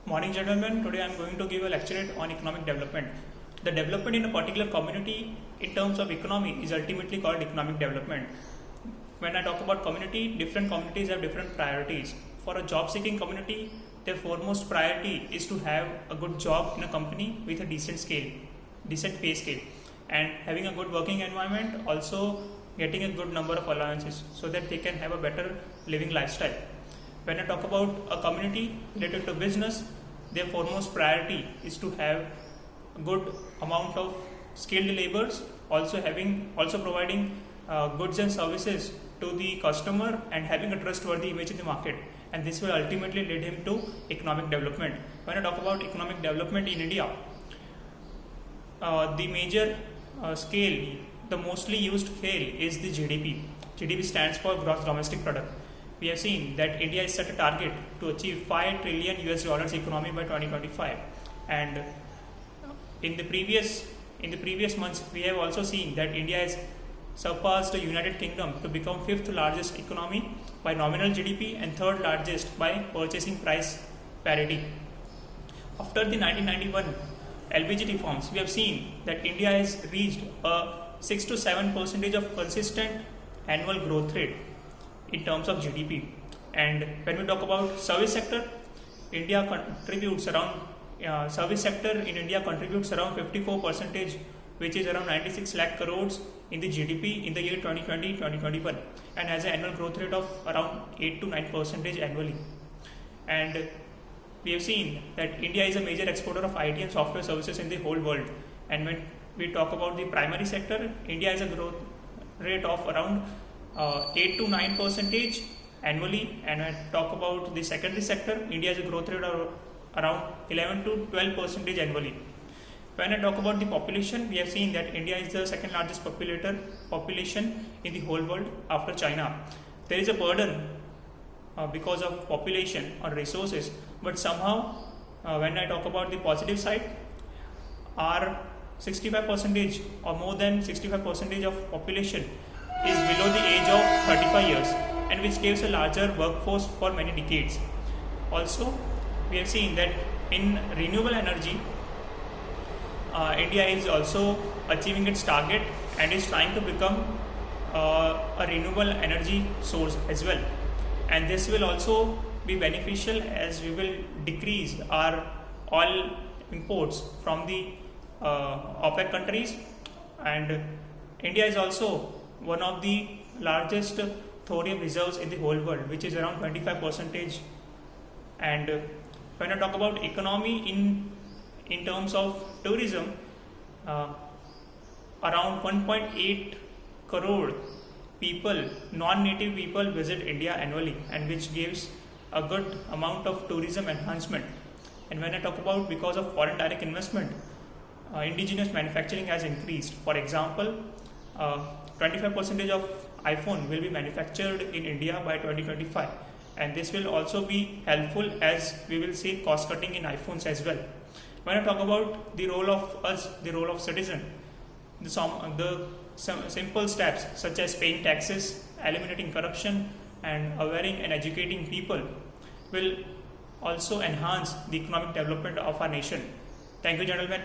Morning, gentlemen. Today I am going to give a lecture on economic development. The development in a particular community in terms of economy is ultimately called economic development. When I talk about community, different communities have different priorities. For a job seeking community, their foremost priority is to have a good job in a company with a decent pay scale, and having a good working environment, also getting a good number of allowances so that they can have a better living lifestyle. When I talk about a community related to business, their foremost priority is to have a good amount of skilled laborers, also providing goods and services to the customer and having a trustworthy image in the market, and this will ultimately lead him to economic development. When I talk about economic development in India, the major scale, the mostly used scale is the GDP. GDP stands for gross domestic product. We have seen that India is set a target to achieve $5 trillion economy by 2025, and in the previous months we have also seen that India has surpassed the United Kingdom to become fifth largest economy by nominal GDP and third largest by purchasing price parity. After the 1991 LPG reforms, we have seen that India has reached a 6 to 7% of consistent annual growth rate in terms of GDP. And when we talk about service sector, service sector in India contributes around 54%, which is around 96 lakh crores in the GDP in the year 2020-2021, and has an annual growth rate of around 8 to 9% annually. And we have seen that India is a major exporter of IT and software services in the whole world. And when we talk about the primary sector, India has a growth rate of around 8 to 9% annually. And when I talk about the secondary sector, India has a growth rate of around 11 to 12% annually. When I talk about the population, we have seen that India is the second largest population in the whole world after China. There is a burden because of population or resources, but somehow when I talk about the positive side, our 65% or more than 65% of population is below the age of 35 years, and which gives a larger workforce for many decades. Also, we have seen that in renewable energy, India is also achieving its target and is trying to become a renewable energy source as well. And this will also be beneficial as we will decrease our oil imports from the OPEC countries. And India is also one of the largest thorium reserves in the whole world, which is around 25%. And when I talk about economy in terms of tourism, around 1.8 crore people, non-native people, visit India annually, and which gives a good amount of tourism enhancement. And when I talk about because of foreign direct investment, indigenous manufacturing has increased. For example, 25% of iPhone will be manufactured in India by 2025, and this will also be helpful as we will see cost cutting in iPhones as well. When I talk about the role of citizen, some simple steps such as paying taxes, eliminating corruption, and awareing and educating people will also enhance the economic development of our nation. Thank you, gentlemen.